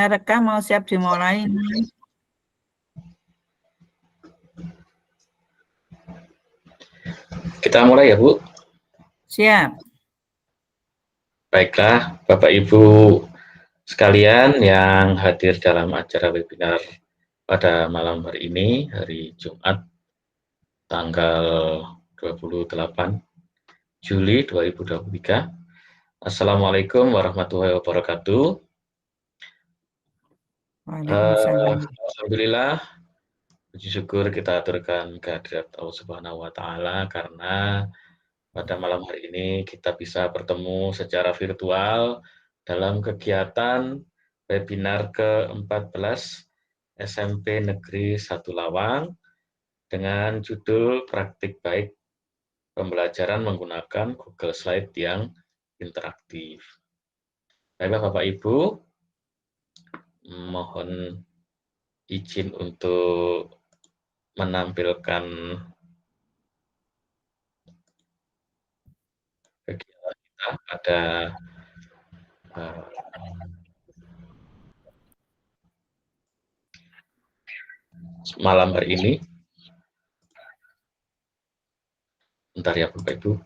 Rekam mau siap dimulai nih. Kita mulai ya, Bu. Siap. Baiklah, Bapak Ibu sekalian yang hadir dalam acara webinar pada malam hari ini, hari Jumat, tanggal 28 Juli 2023. Assalamualaikum warahmatullahi wabarakatuh. Waalaikumsalam. Alhamdulillah, puji syukur kita aturkan kehadirat Allah Subhanahu wa Ta'ala karena pada malam hari ini kita bisa bertemu secara virtual dalam kegiatan webinar ke-14 SMP Negeri 1 Lawang dengan judul Praktik Baik Pembelajaran Menggunakan Google Slide yang Interaktif. Baiklah Bapak Ibu, mohon izin untuk menampilkan kegiatan kita pada malam hari ini. Bentar ya Bapak Ibu,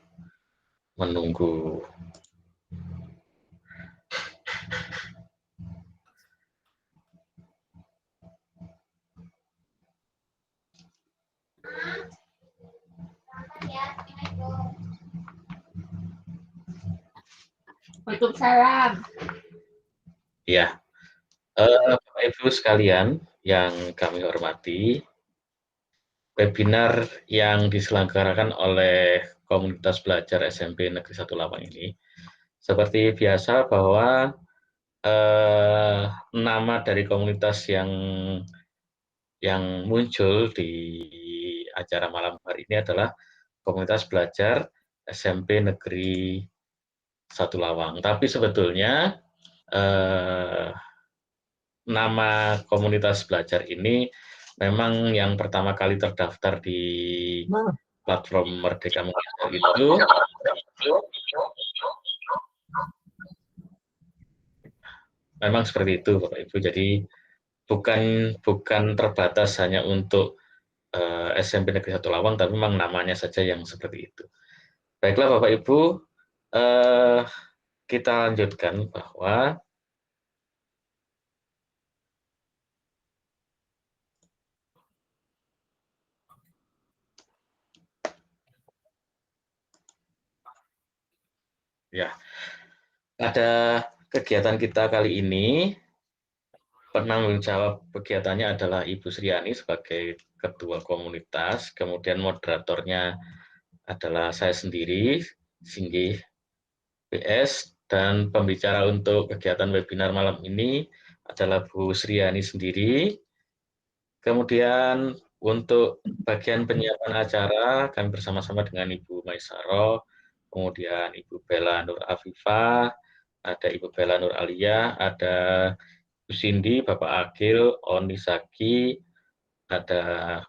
menunggu Waalaikumsalam. ya. Bapak Ibu sekalian yang kami hormati, webinar yang diselenggarakan oleh komunitas belajar SMP Negeri 1 Lawang ini, seperti biasa bahwa nama dari komunitas yang muncul di acara malam hari ini adalah Komunitas Belajar SMP Negeri 1 Lawang. Tapi sebetulnya nama komunitas belajar ini memang yang pertama kali terdaftar di platform Merdeka Mengajar itu memang seperti itu Bapak Ibu. Jadi bukan terbatas hanya untuk SMP Negeri 1 Lawang, tapi memang namanya saja yang seperti itu. Baiklah Bapak Ibu, kita lanjutkan bahwa ya, pada kegiatan kita kali ini, penanggung jawab kegiatannya adalah Ibu Sriani sebagai ketua komunitas, kemudian moderatornya adalah saya sendiri, Singgih PS, dan pembicara untuk kegiatan webinar malam ini adalah Bu Sriani sendiri. Kemudian untuk bagian penyiapan acara, kami bersama-sama dengan Ibu Maisaro, kemudian Ibu Bella Nur Afifah, ada Ibu Bella Nur Alia, ada Bu Cindy, Bapak Akil, Oni Saki, ada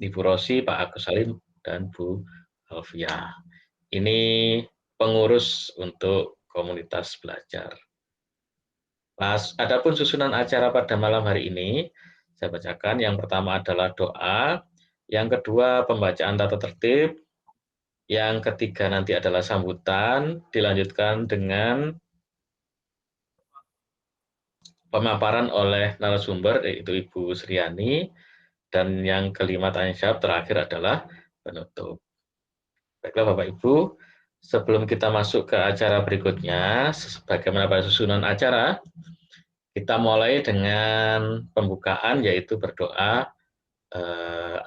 Ibu Rosi, Pak Agus Salim, dan Bu Alfia. Ini pengurus untuk komunitas belajar. Adapun susunan acara pada malam hari ini, saya bacakan. Yang pertama adalah doa, yang kedua pembacaan tata tertib, yang ketiga nanti adalah sambutan, dilanjutkan dengan pemaparan oleh narasumber, yaitu Ibu Sriani, dan yang kelima tanya jawab, terakhir adalah penutup. Baiklah Bapak Ibu, sebelum kita masuk ke acara berikutnya, bagaimana susunan acara, kita mulai dengan pembukaan, yaitu berdoa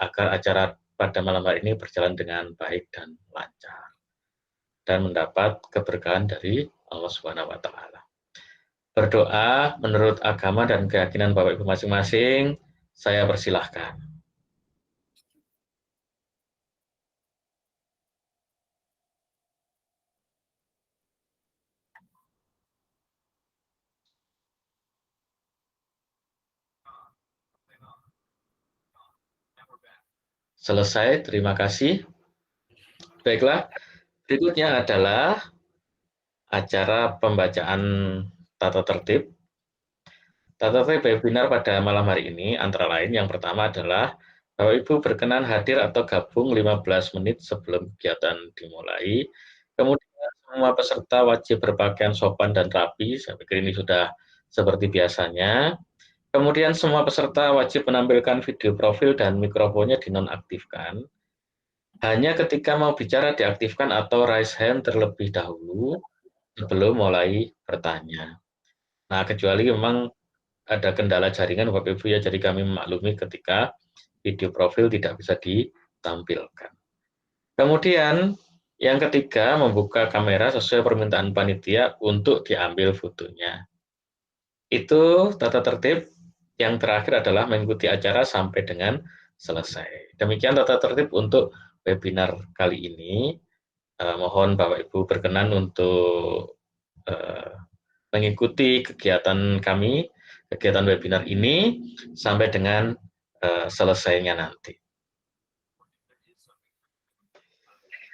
agar acara pada malam hari ini berjalan dengan baik dan lancar, dan mendapat keberkahan dari Allah Subhanahu wa Ta'ala. Berdoa menurut agama dan keyakinan Bapak Ibu masing-masing, saya persilahkan. Selesai, terima kasih. Baiklah, berikutnya adalah acara pembacaan tata tertib. Tata tertib webinar pada malam hari ini antara lain yang pertama adalah Bapak Ibu berkenan hadir atau gabung 15 menit sebelum kegiatan dimulai. Kemudian semua peserta wajib berpakaian sopan dan rapi, saya pikir ini sudah seperti biasanya. Kemudian semua peserta wajib menampilkan video profil dan mikrofonnya dinonaktifkan. Hanya ketika mau bicara diaktifkan atau raise hand terlebih dahulu sebelum mulai bertanya. Nah, kecuali memang ada kendala jaringan Bapak Ibu ya, jadi kami memaklumi ketika video profil tidak bisa ditampilkan. Kemudian yang ketiga, membuka kamera sesuai permintaan panitia untuk diambil fotonya. Itu tata tertib. Yang terakhir adalah mengikuti acara sampai dengan selesai. Demikian tata tertib untuk webinar kali ini. Mohon Bapak Ibu berkenan untuk mengikuti kegiatan kami, kegiatan webinar ini sampai dengan selesainya nanti.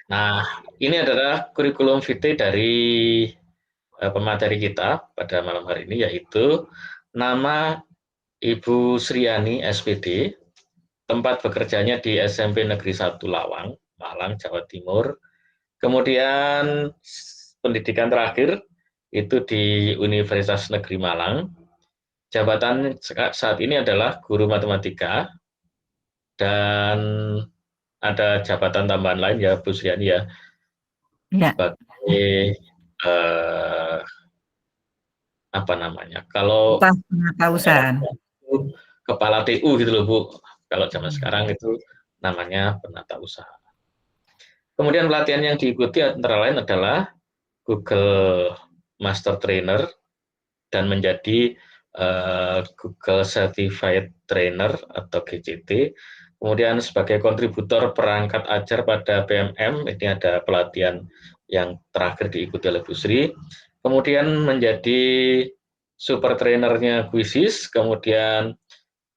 Nah, ini adalah kurikulum vitae dari pemateri kita pada malam hari ini, yaitu nama Ibu Sriani SPD, tempat bekerjanya di SMP Negeri 1 Lawang, Malang, Jawa Timur. Kemudian pendidikan terakhir itu di Universitas Negeri Malang. Jabatan saat ini adalah guru matematika, dan ada jabatan tambahan lain ya Bu Sriani ya, sebagai apa namanya, kalau kepala TU gitu loh Bu, kalau zaman sekarang itu namanya penata usaha. Kemudian pelatihan yang diikuti antara lain adalah Google Master Trainer dan menjadi Google Certified Trainer atau GCT. Kemudian sebagai kontributor perangkat ajar pada PMM, ini ada pelatihan yang terakhir diikuti oleh Bu Sri. Kemudian menjadi super trainernya Quizzes, kemudian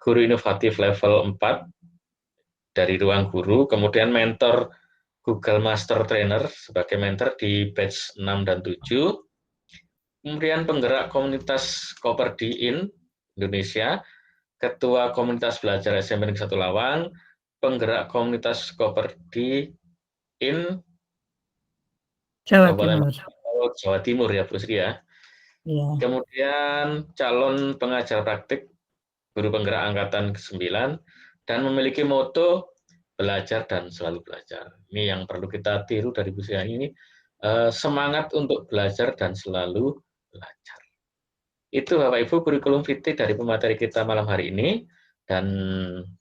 guru inovatif level 4 dari Ruang Guru, kemudian mentor Google Master Trainer sebagai mentor di batch 6 dan 7, kemudian penggerak komunitas Koperdi in Indonesia, ketua komunitas belajar SMP Negeri 1 Lawang, penggerak komunitas Koperdi in Jawa Timur ya Bu Sri ya. Kemudian calon pengajar praktik guru penggerak angkatan ke-9 dan memiliki moto belajar dan selalu belajar. Ini yang perlu kita tiru dari Bu Sri ini, semangat untuk belajar dan selalu belajar. Itu Bapak Ibu kurikulum vitae dari pemateri kita malam hari ini, dan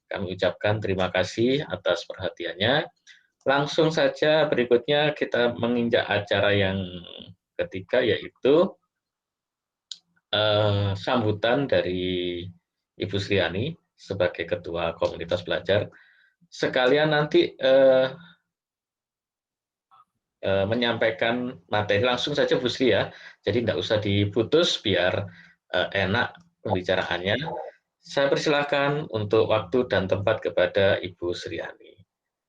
kami ucapkan terima kasih atas perhatiannya. Langsung saja berikutnya kita menginjak acara yang ketiga, yaitu sambutan dari Ibu Sriani sebagai Ketua Komunitas Belajar. Sekalian nanti menyampaikan materi langsung saja Bu Sri ya, jadi tidak usah diputus biar enak pembicaraannya. Saya persilahkan untuk waktu dan tempat kepada Ibu Sriani.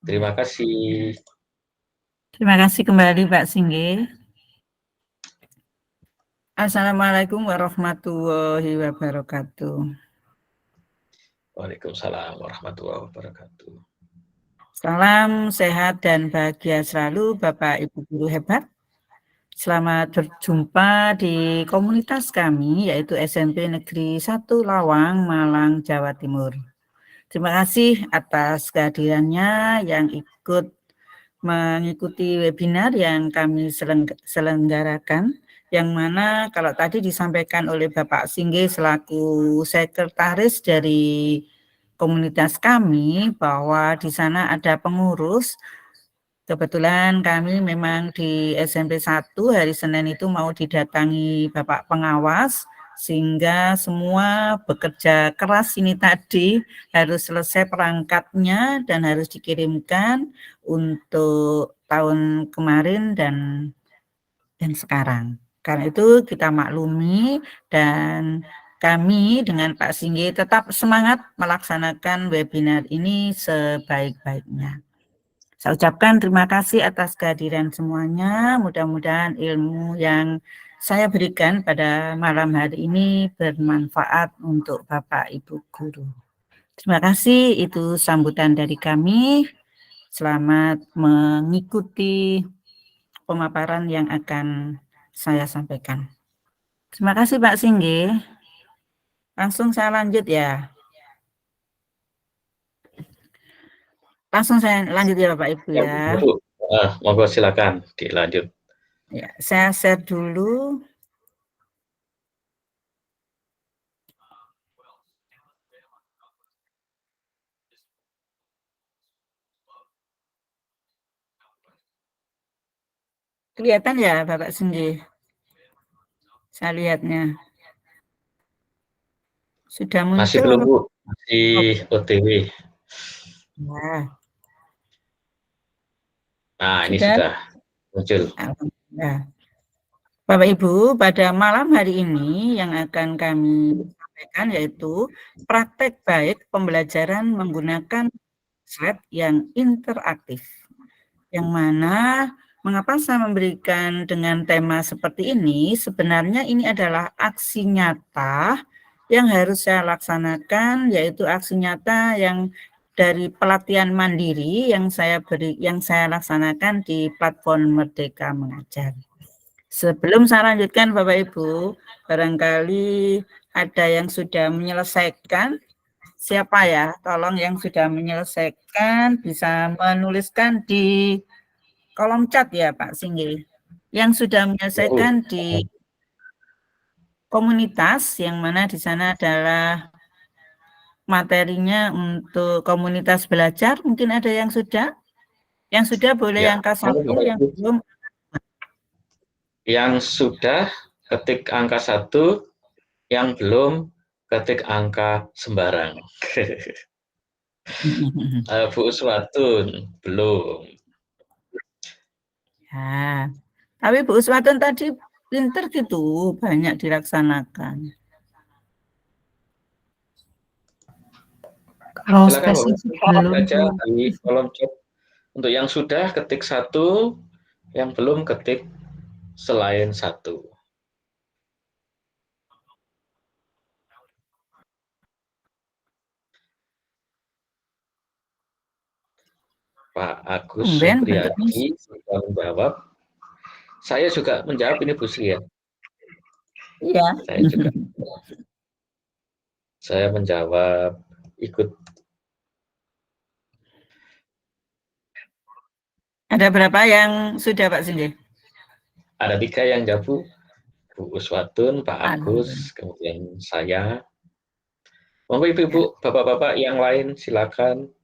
Terima kasih. Terima kasih kembali Pak Singge. Assalamualaikum warahmatullahi wabarakatuh. Waalaikumsalam warahmatullahi wabarakatuh. Salam sehat dan bahagia selalu Bapak Ibu guru hebat. Selamat berjumpa di komunitas kami, yaitu SMP Negeri 1 Lawang, Malang, Jawa Timur. Terima kasih atas kehadirannya yang ikut mengikuti webinar yang kami selenggarakan, yang mana kalau tadi disampaikan oleh Bapak Singge selaku sekretaris dari komunitas kami, bahwa di sana ada pengurus. Kebetulan kami memang di SMP 1 hari Senin itu mau didatangi Bapak pengawas, sehingga semua bekerja keras ini tadi harus selesai perangkatnya dan harus dikirimkan untuk tahun kemarin dan sekarang. Karena itu kita maklumi, dan kami dengan Pak Singgi tetap semangat melaksanakan webinar ini sebaik-baiknya. Saya ucapkan terima kasih atas kehadiran semuanya. Mudah-mudahan ilmu yang saya berikan pada malam hari ini bermanfaat untuk Bapak Ibu guru. Terima kasih, itu sambutan dari kami. Selamat mengikuti pemaparan yang akan saya sampaikan. Terima kasih Pak Singgi. Langsung saya lanjut ya. Langsung saya lanjut ya Bapak Ibu ya. Bu. Monggo silakan dilanjut. Ya, saya share dulu. Kelihatan ya Bapak Singgi? Saya lihatnya. Sudah muncul. Masih belum Bu, masih OTW. Nah, Nah, ini sudah muncul. Alhamdulillah. Bapak Ibu, pada malam hari ini yang akan kami sampaikan yaitu praktek baik pembelajaran menggunakan slide yang interaktif. Yang mana mengapa saya memberikan dengan tema seperti ini? Sebenarnya ini adalah aksi nyata yang harus saya laksanakan, yaitu aksi nyata yang dari pelatihan mandiri yang saya laksanakan di platform Merdeka Mengajar. Sebelum saya lanjutkan Bapak Ibu, barangkali ada yang sudah menyelesaikan. Siapa ya? Tolong yang sudah menyelesaikan bisa menuliskan di kolom chat ya Pak Singgi. Yang sudah menyelesaikan di komunitas, yang mana di sana adalah materinya untuk komunitas belajar. Mungkin ada yang sudah? Yang sudah boleh Ya, angka 1, yang belum. Yang sudah ketik angka 1, yang belum ketik angka sembarang. Bu Uswatun, belum. Ya, tapi Bu Uswatun tadi pinter gitu, banyak dilaksanakan. Kalau Silakan spesifik baca di kolom chat. Untuk yang sudah ketik 1, yang belum ketik selain 1. Pak Agus Supriyadi sudah menjawab. Saya juga menjawab ini Bu Sri ya. Iya. Saya juga. Saya menjawab ikut. Ada berapa yang sudah Pak Sindi? Ada 3 yang jawab Bu Uswatun, Pak Agus, kemudian saya. Monggo Ibu-ibu, Bapak-bapak yang lain silakan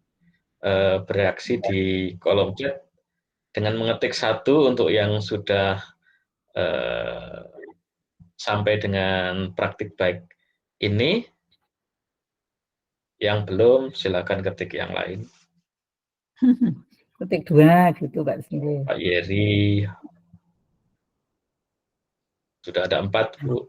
bereaksi di kolom chat dengan mengetik 1 untuk yang sudah sampai dengan praktik baik ini. Yang belum silakan ketik yang lain. Ketik 2 gitu Pak Sindi. Pak Yeri. Sudah ada 4 Bu.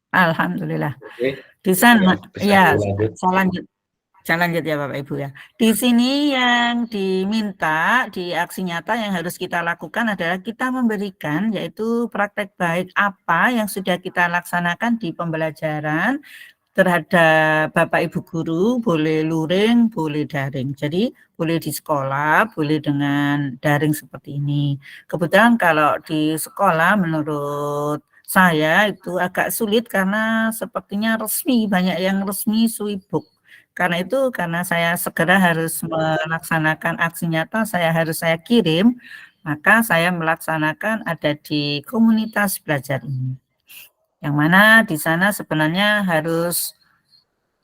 Alhamdulillah. Oke. Di sana ya, saya lanjut ya Bapak Ibu ya. Di sini yang diminta di aksi nyata yang harus kita lakukan adalah kita memberikan yaitu praktek baik apa yang sudah kita laksanakan di pembelajaran terhadap Bapak Ibu guru, boleh luring, boleh daring. Jadi boleh di sekolah, boleh dengan daring seperti ini. Kebetulan kalau di sekolah menurut saya itu agak sulit karena sepertinya resmi, banyak yang resmi Suibook. Karena itu, karena saya segera harus melaksanakan aksi nyata, saya kirim, maka saya melaksanakan ada di komunitas belajar ini. Yang mana di sana sebenarnya harus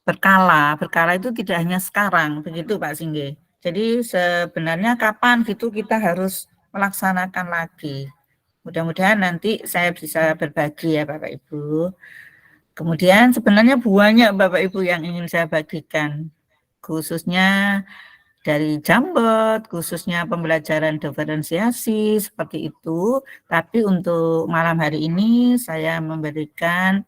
berkala. Berkala itu tidak hanya sekarang, begitu Pak Singgi. Jadi sebenarnya kapan gitu kita harus melaksanakan lagi. Mudah-mudahan nanti saya bisa berbagi ya Bapak Ibu. Kemudian sebenarnya banyak Bapak Ibu yang ingin saya bagikan, khususnya dari Jambot, khususnya pembelajaran diferensiasi seperti itu. Tapi untuk malam hari ini saya memberikan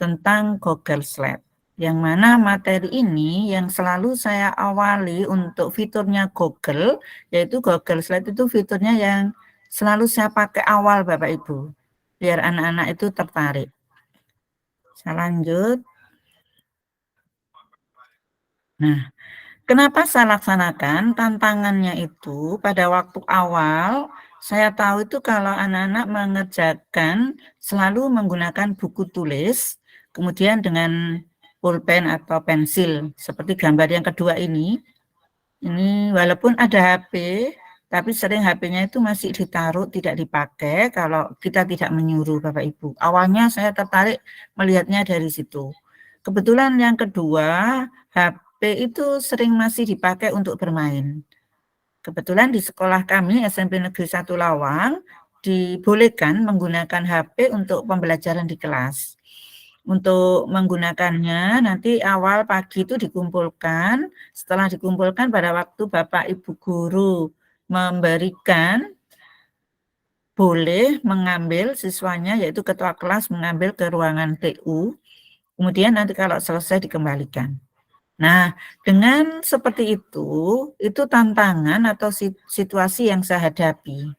tentang Google Slide. Yang mana materi ini yang selalu saya awali untuk fiturnya Google, yaitu Google Slide itu fiturnya yang selalu saya pakai awal Bapak Ibu. biar anak-anak itu tertarik. Saya lanjut. Nah, kenapa saya laksanakan tantangannya itu pada waktu awal, saya tahu itu kalau anak-anak mengerjakan selalu menggunakan buku tulis, kemudian dengan pulpen atau pensil, seperti gambar yang kedua ini walaupun ada HP, tapi sering HP-nya itu masih ditaruh, tidak dipakai kalau kita tidak menyuruh Bapak Ibu. Awalnya saya tertarik melihatnya dari situ. Kebetulan yang kedua, HP itu sering masih dipakai untuk bermain. Kebetulan di sekolah kami, SMP Negeri 1 Lawang, dibolehkan menggunakan HP untuk pembelajaran di kelas. Untuk menggunakannya nanti awal pagi itu dikumpulkan, setelah dikumpulkan pada waktu Bapak Ibu guru memberikan, boleh mengambil siswanya, yaitu ketua kelas mengambil ke ruangan TU, kemudian nanti kalau selesai dikembalikan. Nah, dengan seperti itu tantangan atau situasi yang saya hadapi.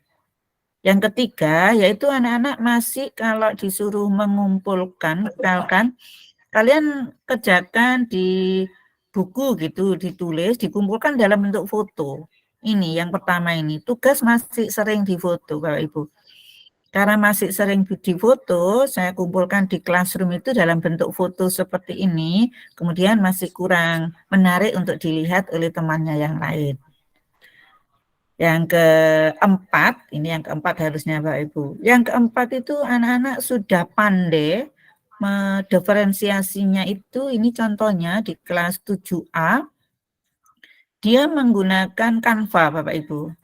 Yang ketiga, yaitu anak-anak masih kalau disuruh mengumpulkan, misalkan kalian kerjakan di buku gitu, ditulis, dikumpulkan dalam bentuk foto. Ini yang pertama ini, tugas masih sering difoto Bapak Ibu. Karena masih sering difoto, saya kumpulkan di classroom itu dalam bentuk foto seperti ini, kemudian masih kurang menarik untuk dilihat oleh temannya yang lain. Yang keempat, ini yang keempat harusnya Bapak Ibu. Yang keempat itu anak-anak sudah pandai mendiferensiasinya itu, ini contohnya di kelas 7A, dia menggunakan Canva Bapak Ibu.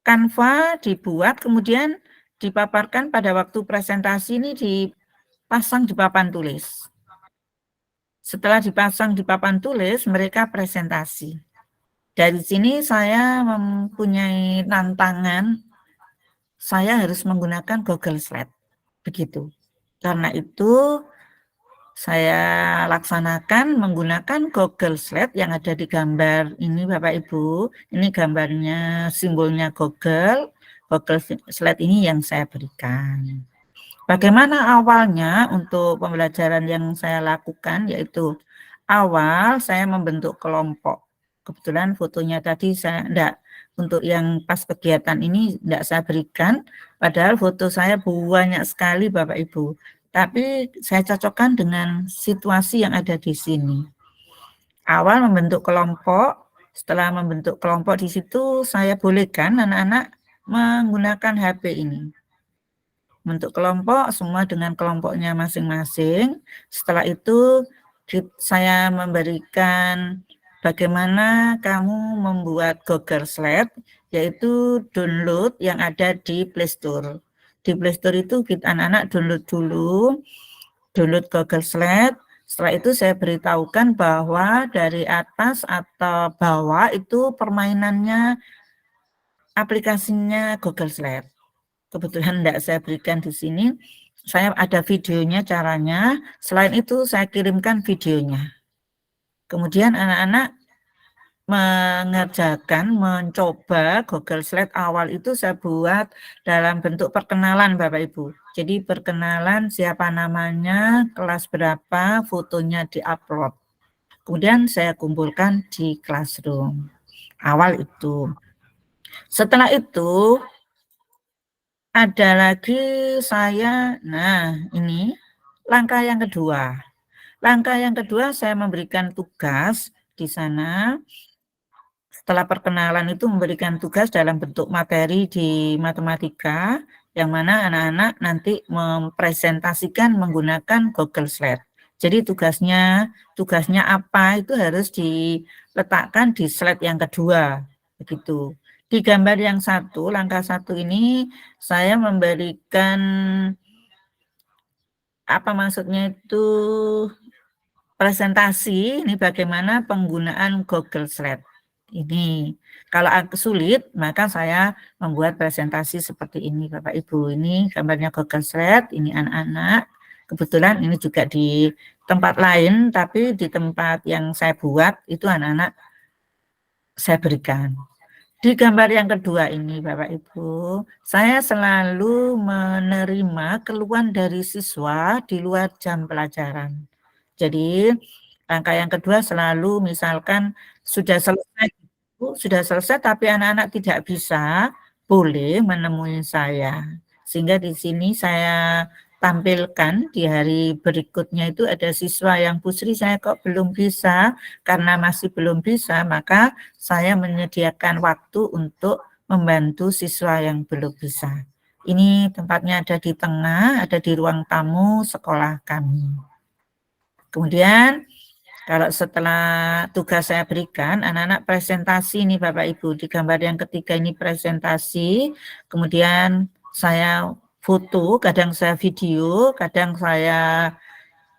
Canva dibuat kemudian dipaparkan pada waktu presentasi ini dipasang di papan tulis. Setelah dipasang di papan tulis, mereka presentasi. Dari sini saya mempunyai tantangan, saya harus menggunakan Google Slide. Begitu. Karena itu saya laksanakan menggunakan Google Slide yang ada di gambar ini Bapak Ibu. Ini gambarnya, simbolnya Google Slide ini yang saya berikan. Bagaimana awalnya untuk pembelajaran yang saya lakukan, yaitu awal saya membentuk kelompok. Kebetulan fotonya tadi saya enggak, untuk yang pas kegiatan ini enggak saya berikan, padahal foto saya banyak sekali Bapak Ibu. Tapi saya cocokkan dengan situasi yang ada di sini. Awal membentuk kelompok, setelah membentuk kelompok di situ saya bolehkan anak-anak menggunakan HP ini. Bentuk kelompok semua dengan kelompoknya masing-masing. Setelah itu saya memberikan bagaimana kamu membuat Google Slide, yaitu download yang ada di Play Store. Di Play Store itu anak-anak download dulu, download Google Slide. Setelah itu saya beritahukan bahwa dari atas atau bawah itu permainannya aplikasinya Google Slide. Kebetulan tidak saya berikan di sini. Saya ada videonya caranya. Selain itu saya kirimkan videonya. Kemudian anak-anak mencoba Google Slide awal itu saya buat dalam bentuk perkenalan Bapak Ibu. Jadi perkenalan siapa namanya, kelas berapa, fotonya diupload. Kemudian saya kumpulkan di classroom. Awal itu. Setelah itu ada lagi saya, nah ini langkah yang kedua. Langkah yang kedua saya memberikan tugas di sana. Setelah perkenalan itu memberikan tugas dalam bentuk materi di matematika, yang mana anak-anak nanti mempresentasikan menggunakan Google Slide. Jadi tugasnya apa itu harus diletakkan di slide yang kedua, begitu. Di gambar yang satu, langkah satu ini saya memberikan apa maksudnya itu presentasi, ini bagaimana penggunaan Google Slide. Ini kalau aku sulit, maka saya membuat presentasi seperti ini Bapak Ibu. Ini gambarnya Google Slide, ini anak-anak. Kebetulan ini juga di tempat lain, tapi di tempat yang saya buat itu anak-anak saya berikan. Di gambar yang kedua ini, Bapak Ibu, saya selalu menerima keluhan dari siswa di luar jam pelajaran. Jadi, langkah yang kedua selalu misalkan sudah selesai tapi anak-anak tidak bisa, boleh menemui saya. Sehingga di sini saya tampilkan di hari berikutnya itu ada siswa yang, "Bu Sri, saya kok belum bisa." Karena masih belum bisa, maka saya menyediakan waktu untuk membantu siswa yang belum bisa. Ini tempatnya ada di tengah, ada di ruang tamu sekolah kami. Kemudian kalau setelah tugas saya berikan, anak-anak presentasi nih Bapak Ibu, di gambar yang ketiga ini presentasi, kemudian saya foto, kadang saya video, kadang saya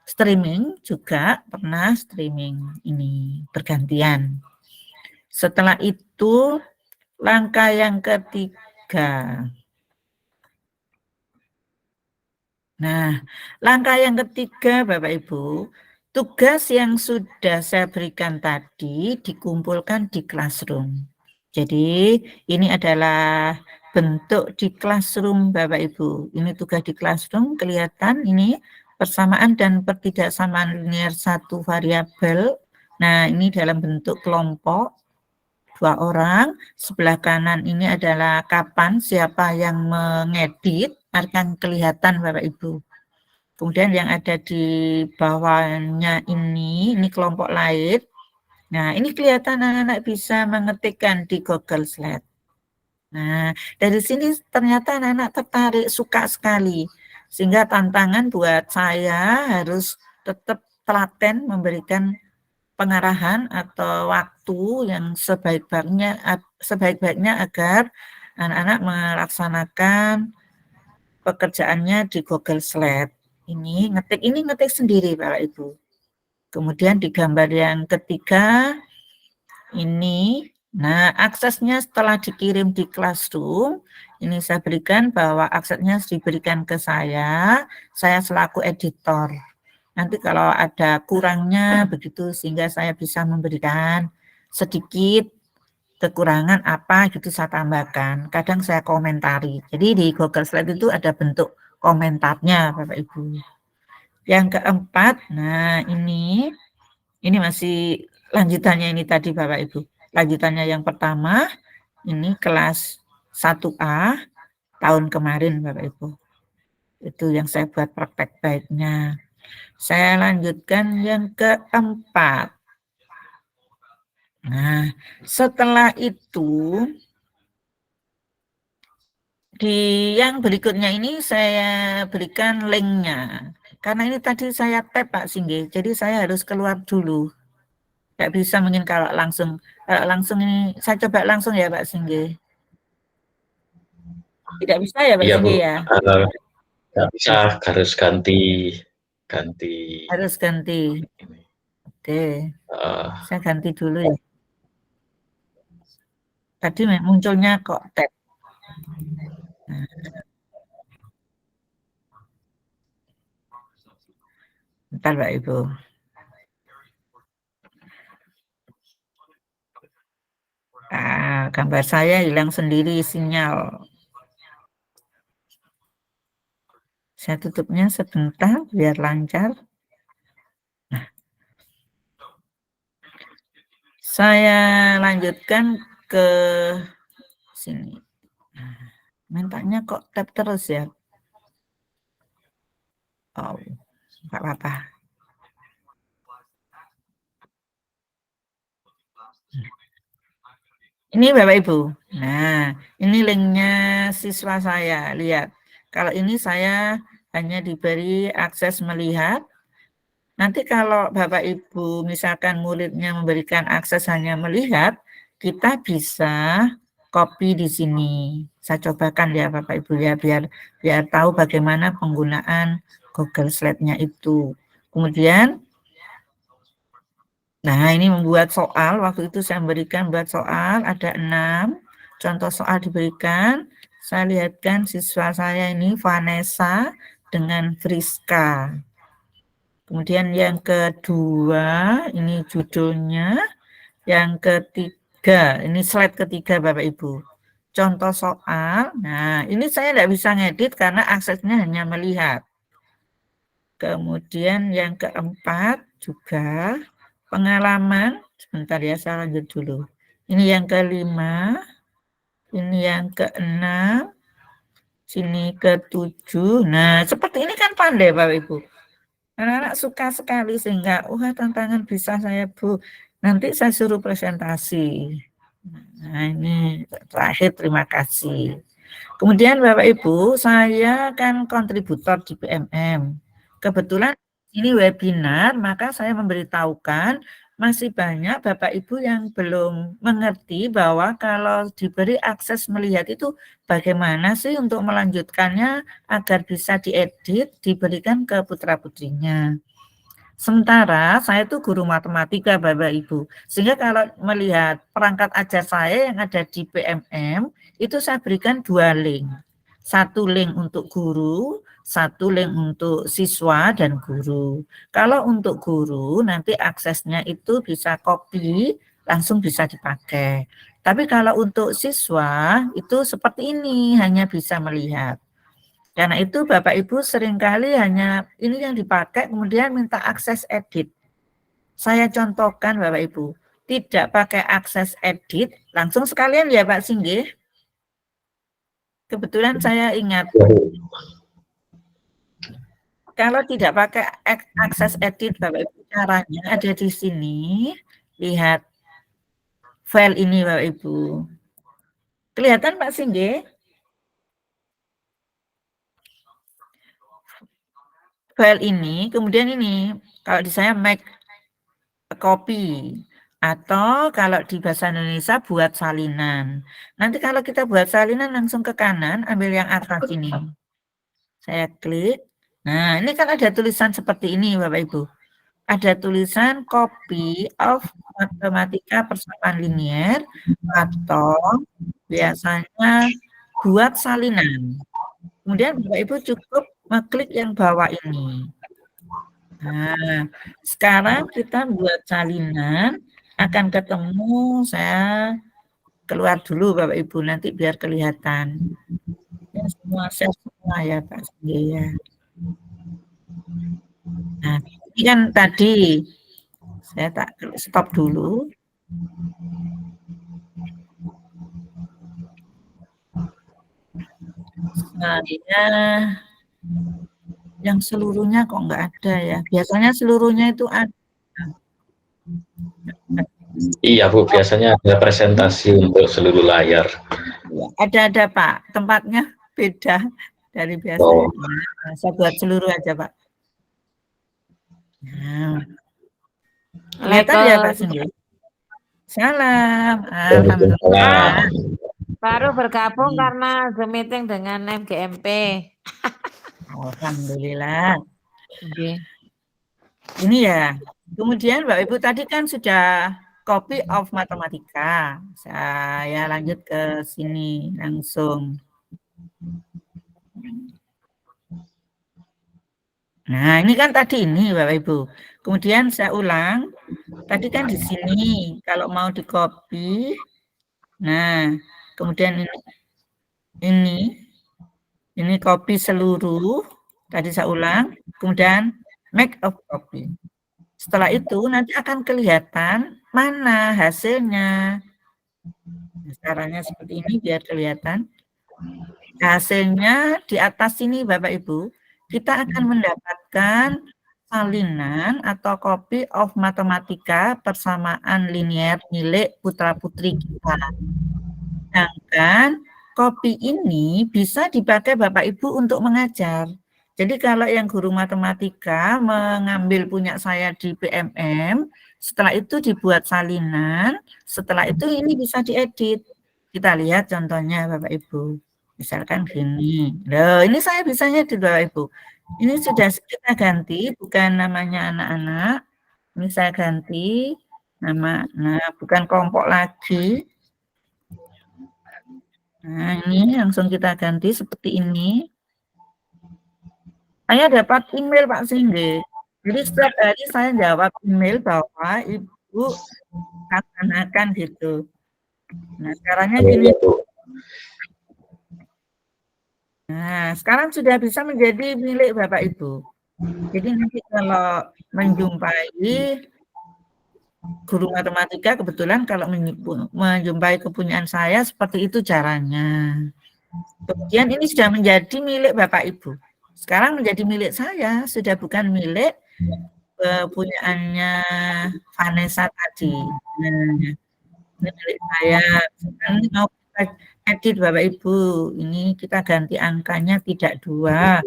streaming juga, pernah streaming ini bergantian. Setelah itu, langkah yang ketiga. Nah, langkah yang ketiga Bapak Ibu, tugas yang sudah saya berikan tadi dikumpulkan di classroom. Jadi, ini adalah bentuk di classroom Bapak Ibu. Ini tugas di classroom, kelihatan ini persamaan dan pertidaksamaan linear satu variabel. Nah, ini dalam bentuk kelompok. 2 orang, sebelah kanan ini adalah kapan, siapa yang mengedit, akan kelihatan Bapak Ibu. Kemudian yang ada di bawahnya ini kelompok lain. Nah, ini kelihatan anak-anak bisa mengetikkan di Google Slide. Nah, dari sini ternyata anak-anak tertarik, suka sekali. Sehingga tantangan buat saya harus tetap telaten memberikan pengarahan atau waktu yang sebaik-baiknya agar anak-anak melaksanakan pekerjaannya di Google Slide. Ini ngetik sendiri Bapak Ibu. Kemudian di gambar yang ketiga ini, nah aksesnya setelah dikirim di Classroom, ini saya berikan bahwa aksesnya diberikan ke saya selaku editor. Nanti kalau ada kurangnya begitu sehingga saya bisa memberikan sedikit kekurangan apa gitu saya tambahkan. Kadang saya komentari. Jadi di Google Slide itu ada bentuk komentarnya Bapak Ibu. Yang keempat, nah ini masih lanjutannya ini tadi Bapak Ibu. Lanjutannya yang pertama, ini kelas 1A tahun kemarin Bapak Ibu. Itu yang saya buat praktek baiknya. Saya lanjutkan yang keempat. Nah, setelah itu, di yang berikutnya ini saya berikan linknya. Karena ini tadi saya tap Pak Singgi, jadi saya harus keluar dulu. Nggak bisa mungkin kalau langsung ini, saya coba langsung ya Pak Singgi. Tidak bisa ya Pak Singgi ya? Nggak bisa, harus ganti. Harus ganti. Oke, saya ganti dulu ya. Tadi munculnya kok tab. Nah. Bentar Pak Ibu. Nah, gambar saya hilang sendiri sinyal. Saya tutupnya sebentar biar lancar. Nah. Saya lanjutkan ke sini. Nah, mintanya kok tab terus ya? Oh, nggak apa-apa. Ini Bapak Ibu. Nah, ini linknya siswa saya. Lihat, kalau ini saya hanya diberi akses melihat. Nanti kalau Bapak Ibu misalkan muridnya memberikan akses hanya melihat, kita bisa copy di sini. Saya cobakan ya Bapak Ibu ya, biar tahu bagaimana penggunaan Google Slide-nya itu. Kemudian, nah ini membuat soal, waktu itu saya memberikan buat soal, ada 6 contoh soal diberikan. Saya lihatkan siswa saya ini Vanessa dengan Friska. Kemudian yang kedua, ini judulnya. Yang ketiga, ketiga, ini slide ketiga Bapak Ibu. Contoh soal, nah ini saya tidak bisa ngedit karena aksesnya hanya melihat. Kemudian yang keempat juga pengalaman, sebentar ya saya lanjut dulu. Ini yang kelima, ini yang keenam, sini ketujuh. Nah seperti ini kan pandai Bapak Ibu. Anak-anak suka sekali sehingga, wah tantangan bisa saya Bu. Nanti saya suruh presentasi. Nah ini terakhir terima kasih. Kemudian Bapak Ibu, saya kan kontributor di PMM. Kebetulan ini webinar, maka saya memberitahukan masih banyak Bapak Ibu yang belum mengerti bahwa kalau diberi akses melihat itu bagaimana sih untuk melanjutkannya agar bisa diedit, diberikan ke putra-putrinya. Sementara saya itu guru matematika Bapak Ibu, sehingga kalau melihat perangkat ajar saya yang ada di PMM, itu saya berikan 2 link. 1 link untuk guru, 1 link untuk siswa dan guru. Kalau untuk guru, nanti aksesnya itu bisa copy, langsung bisa dipakai. Tapi kalau untuk siswa, itu seperti ini, hanya bisa melihat. Karena itu Bapak Ibu seringkali hanya ini yang dipakai kemudian minta akses edit. Saya contohkan Bapak Ibu, tidak pakai akses edit, langsung sekalian ya Pak Singgih. Kebetulan saya ingat, kalau tidak pakai akses edit Bapak Ibu, caranya ada di sini. Lihat file ini Bapak Ibu. Kelihatan Pak Singgih? File ini, kemudian ini, kalau di saya make copy. Atau kalau di bahasa Indonesia buat salinan. Nanti kalau kita buat salinan langsung ke kanan, ambil yang atas ini. Saya klik. Nah, ini kan ada tulisan seperti ini Bapak Ibu. Ada tulisan copy of matematika persamaan linier atau biasanya buat salinan. Kemudian Bapak Ibu cukup mengklik yang bawah ini. Nah, sekarang kita buat salinan, akan ketemu, saya keluar dulu Bapak Ibu, nanti biar kelihatan. Ya, semua ya Pak Sindi ya. Nah, ini kan tadi, saya tak stop dulu. Saya yang seluruhnya kok nggak ada ya. Biasanya seluruhnya itu ada. Iya Bu, biasanya ada presentasi untuk seluruh layar. Ada Pak, tempatnya beda dari biasanya. Nah, saya buat seluruh aja Pak. Nah, kelihatan ya Pak Sindi? Salam, alhamdulillah. Baru bergabung karena Zoom meeting dengan MGMP. Alhamdulillah. Okay. Ini ya. Kemudian Bapak Ibu tadi kan sudah copy of matematika. Saya lanjut ke sini langsung. Nah, ini kan tadi ini Bapak Ibu. Kemudian saya ulang. Tadi kan di sini kalau mau di-copy. Nah, kemudian ini copy seluruh. Tadi saya ulang. Kemudian make a copy. Setelah itu nanti akan kelihatan mana hasilnya. Nah, caranya seperti ini biar kelihatan. Hasilnya di atas sini Bapak Ibu, kita akan mendapatkan salinan atau copy of matematika persamaan linier milik putra-putri kita. Sedangkan copy ini bisa dipakai Bapak Ibu untuk mengajar. Jadi kalau yang guru matematika mengambil punya saya di PMM, setelah itu dibuat salinan, setelah itu ini bisa diedit. Kita lihat contohnya Bapak Ibu. Misalkan gini. Loh, ini saya bisanya di Bapak Ibu. Ini sudah kita ganti, bukan namanya anak-anak. Ini saya ganti nama, nah bukan kelompok lagi. Nah, ini langsung kita ganti seperti ini. Saya dapat email Pak Singgi. Jadi setiap hari saya jawab email bahwa Ibu laksanakan gitu. Nah, caranya gini. Nah, sekarang sudah bisa menjadi milik Bapak Ibu. Jadi nanti kalau menjumpai guru matematika, kebetulan kalau menjumpai kepunyaan saya seperti itu caranya. Kemudian ini sudah menjadi milik Bapak Ibu. Sekarang menjadi milik saya, sudah bukan milik kepunyaannya Vanessa tadi. Nah, ini milik saya. Ini mau kita edit Bapak Ibu. Ini kita ganti angkanya tidak 2.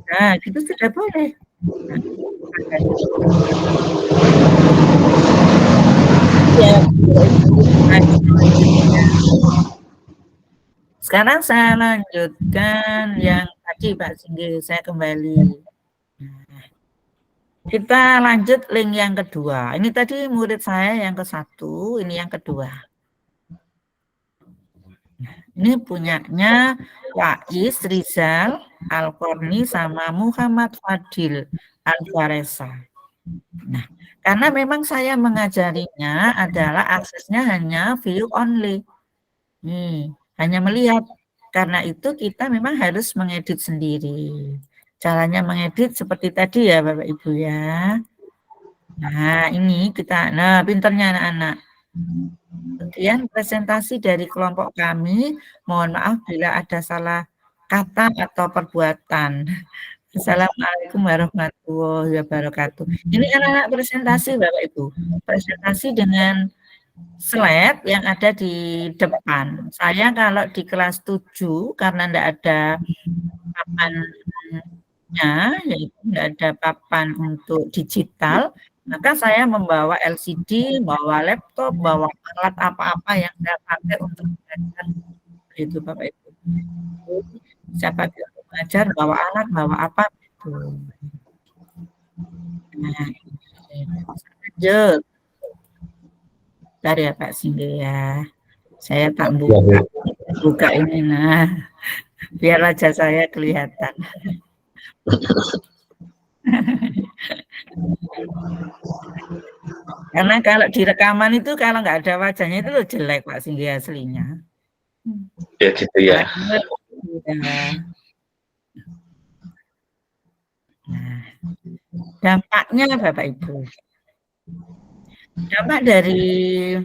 Nah, gitu sudah boleh. Nah, ya, sekarang saya lanjutkan yang tadi Pak Singgi, saya kembali. Nah, kita lanjut link yang kedua. Ini tadi murid saya yang ke-1, ini yang kedua. Ini punyanya Wais Rizal Al-Korni sama Muhammad Fadil Al-Faresa. Nah, karena memang saya mengajarinya adalah aksesnya hanya view only. Nih, hanya melihat. Karena itu kita memang harus mengedit sendiri. Caranya mengedit seperti tadi ya Bapak Ibu ya. Nah, ini kita, pinternya anak-anak. Kemudian presentasi dari kelompok kami, mohon maaf bila ada salah kata atau perbuatan. Assalamualaikum warahmatullahi wabarakatuh. Ini anak-anak presentasi Bapak Ibu. Presentasi dengan slide yang ada di depan. Saya kalau di kelas 7 karena tidak ada papannya, yaitu tidak ada papan untuk digital, maka saya membawa LCD, bawa laptop, bawa alat apa-apa yang saya pakai untuk belajar. Itu Bapak Ibu. Saya pakai untuk belajar, bawa alat, bawa apa gitu. Nah, lanjut. Bentar ya Pak Singgi ya. Saya tak buka ini, nah biar wajah saya kelihatan. Karena kalau di rekaman itu kalau nggak ada wajahnya itu loh jelek Pak Singgi aslinya. Ya gitu ya. Nah, dampaknya Bapak Ibu. Dampak dari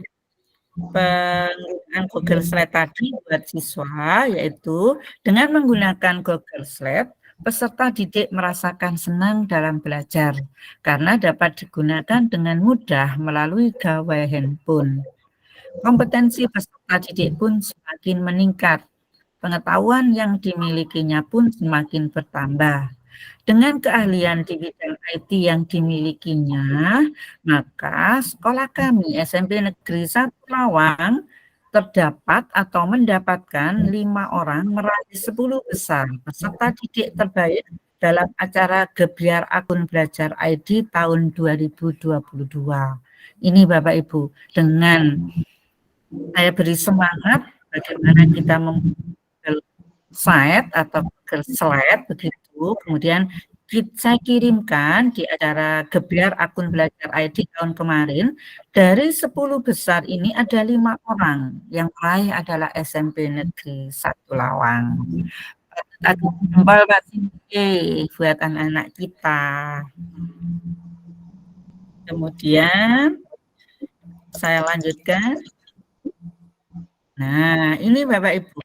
penggunaan Google Slide tadi buat siswa, yaitu dengan menggunakan Google Slide, peserta didik merasakan senang dalam belajar karena dapat digunakan dengan mudah melalui gawai handphone. Kompetensi peserta didik pun semakin meningkat. Pengetahuan yang dimilikinya pun semakin bertambah. Dengan keahlian di bidang IT yang dimilikinya, maka sekolah kami SMP Negeri 1 Lawang terdapat atau mendapatkan 5 orang meraih 10 besar peserta didik terbaik dalam acara Gebyar Akun Belajar ID tahun 2022. Ini Bapak Ibu, dengan saya beri semangat bagaimana kita membuat slide atau slide begitu, kemudian saya kirimkan di acara Gebyar Akun Belajar ID tahun kemarin. Dari 10 besar ini ada 5 orang yang meraih adalah SMP Negeri 1 Lawang. Jempol Pak Singgi buat anak-anak kita. Kemudian saya lanjutkan. Nah, ini Bapak Ibu.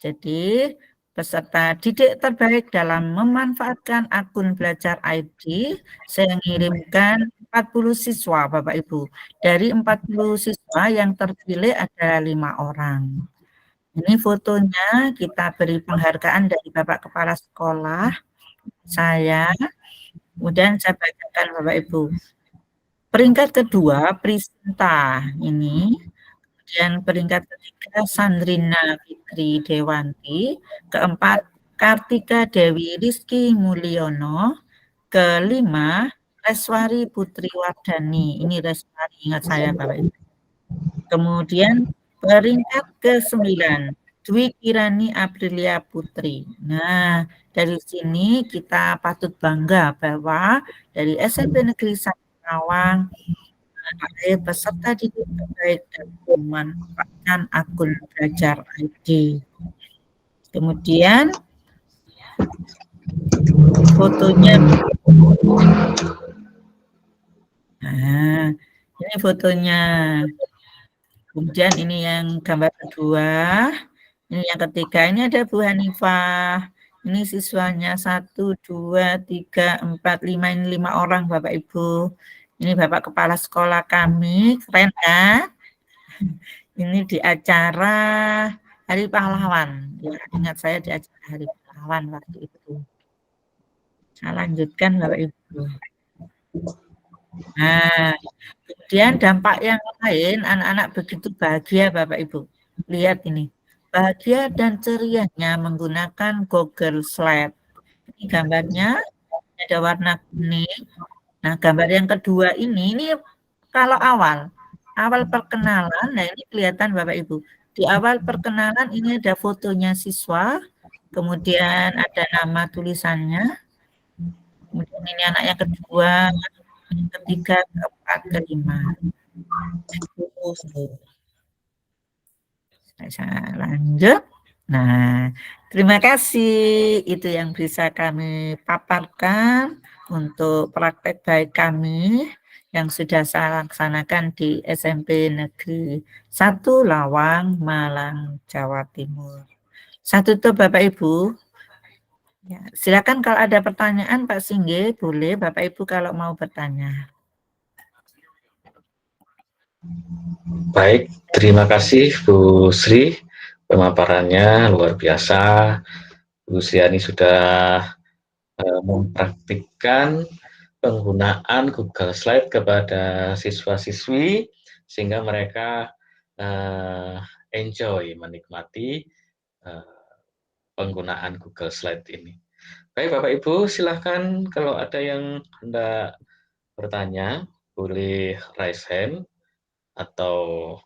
Jadi, peserta didik terbaik dalam memanfaatkan akun belajar ID, saya mengirimkan 40 siswa Bapak Ibu. Dari 40 siswa yang terpilih ada 5 orang. Ini fotonya, kita beri penghargaan dari Bapak Kepala Sekolah, saya, kemudian saya bacakan Bapak Ibu. Peringkat kedua, Prisinta ini. Kemudian peringkat ketiga Sandrina Fitri Dewanti, keempat Kartika Dewi Rizky Mulyono, kelima Reswari Putri Wardani. Ini Reswari, ingat saya Bapak Ibu. Kemudian peringkat ke-9 Dwi Kirani Aprilia Putri. Nah, dari sini kita patut bangga bahwa dari SMP Negeri 1 Lawang air peserta didik terbaik dan memanfaatkan akun Belajar ID. Kemudian fotonya. Nah, ini fotonya. Kemudian ini yang gambar kedua. Ini yang ketiga. Ini ada Bu Hanifah. Ini siswanya 1, 2, 3, 4, 5. Ini 5 orang Bapak Ibu. Ini Bapak Kepala Sekolah kami. Keren kan? Ini di acara Hari Pahlawan. Ya, ingat saya di acara Hari Pahlawan waktu itu. Saya lanjutkan Bapak Ibu. Nah, kemudian dampak yang lain, anak-anak begitu bahagia Bapak Ibu. Lihat ini, bahagia dan cerianya menggunakan Google Slide. Ini gambarnya ada warna kuning. Nah, gambar yang kedua ini kalau awal perkenalan, nah ini kelihatan Bapak Ibu. Di awal perkenalan ini ada fotonya siswa, kemudian ada nama tulisannya, kemudian ini anak yang kedua, yang ketiga, keempat, kelima. Saya lanjut. Nah, terima kasih. Itu yang bisa kami paparkan untuk praktek baik kami yang sudah saya laksanakan di SMP Negeri 1 Lawang, Malang, Jawa Timur. Saya tutup Bapak Ibu. Ya, silakan kalau ada pertanyaan Pak Singge, boleh Bapak Ibu kalau mau bertanya. Baik, terima kasih Bu Sri, pemaparannya luar biasa. Bu Sriani sudah mempraktikkan penggunaan Google Slide kepada siswa-siswi sehingga mereka enjoy, menikmati penggunaan Google Slide ini. Baik Bapak Ibu, silahkan kalau ada yang hendak bertanya, boleh raise hand atau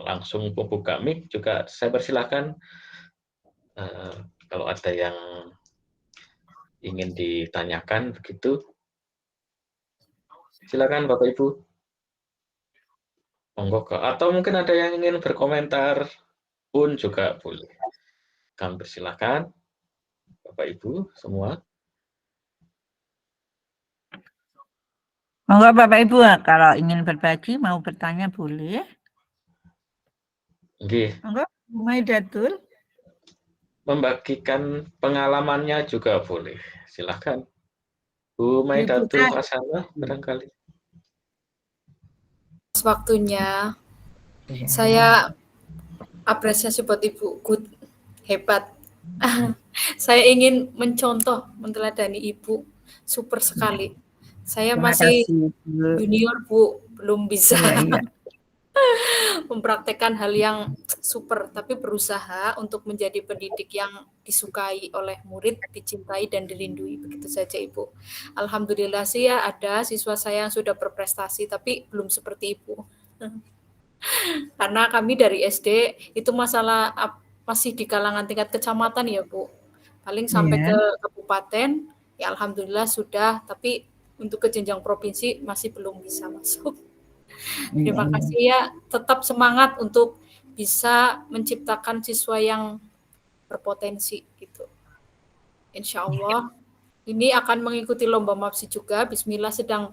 langsung membuka mic juga saya persilahkan kalau ada yang ingin ditanyakan begitu. Silakan Bapak Ibu. Monggo, atau mungkin ada yang ingin berkomentar pun juga boleh. Kami persilahkan Bapak Ibu semua. Monggo Bapak Ibu, kalau ingin berbagi mau bertanya boleh. Nggih. Monggo, Bu Maidatul. Membagikan pengalamannya juga boleh. Silakan. Bu Maidatul Hasanah barangkali. Waktunya. Saya apresiasi buat Ibu, good, hebat. Saya ingin mencontoh, meneladani Ibu, super sekali. Saya masih junior Bu, belum bisa mempraktekkan hal yang super, tapi berusaha untuk menjadi pendidik yang disukai oleh murid, dicintai dan dilindungi. Begitu saja Ibu. Alhamdulillah sih ya ada siswa saya yang sudah berprestasi, tapi belum seperti Ibu. Karena kami dari SD itu masalah masih di kalangan tingkat kecamatan ya Bu. Paling sampai ke kabupaten, ya alhamdulillah sudah, tapi untuk ke jenjang provinsi masih belum bisa masuk. Terima kasih ya, tetap semangat untuk bisa menciptakan siswa yang berpotensi gitu. Insya Allah ini akan mengikuti lomba MAPSI juga. Bismillah sedang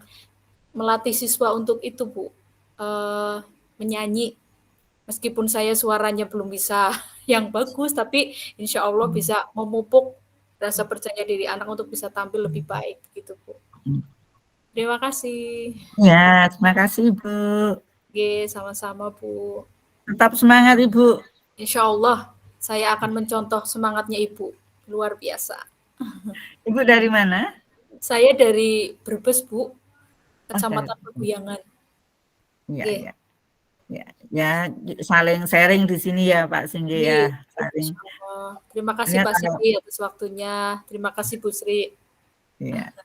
melatih siswa untuk itu Bu, menyanyi. Meskipun saya suaranya belum bisa yang bagus, tapi insya Allah bisa memupuk rasa percaya diri anak untuk bisa tampil lebih baik gitu Bu. Terima kasih. Ya, terima kasih Bu. Oke, sama-sama Bu. Tetap semangat Ibu. Insya Allah saya akan mencontoh semangatnya Ibu, luar biasa. Ibu dari mana? Saya dari Brebes Bu, Kecamatan Peguyangan. Iya, iya. Ya, saling sharing di sini ya Pak Singge ya. Saling. Terima kasih Pak Singge atas waktunya. Terima kasih Bu Sri. Iya.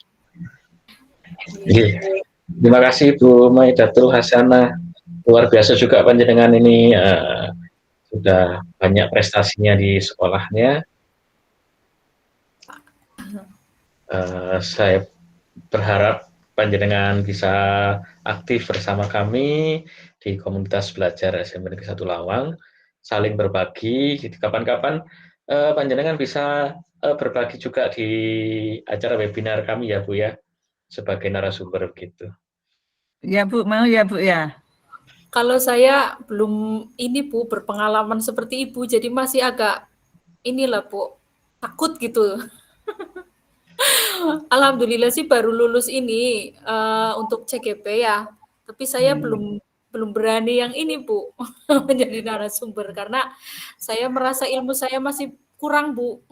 Terima kasih Bu Maidatul Hasanah. Luar biasa juga panjenengan ini sudah banyak prestasinya di sekolahnya. Saya berharap panjenengan bisa aktif bersama kami di komunitas belajar SMP Negeri 1 Lawang, saling berbagi. Gitu. Kapan-kapan panjenengan bisa berbagi juga di acara webinar kami ya Bu ya, sebagai narasumber begitu. Ya Bu, mau ya Bu ya? Kalau saya belum ini Bu, berpengalaman seperti Ibu, jadi masih agak inilah Bu, takut gitu. Alhamdulillah sih baru lulus ini untuk CGP ya, tapi saya belum berani yang ini Bu, menjadi narasumber karena saya merasa ilmu saya masih kurang Bu.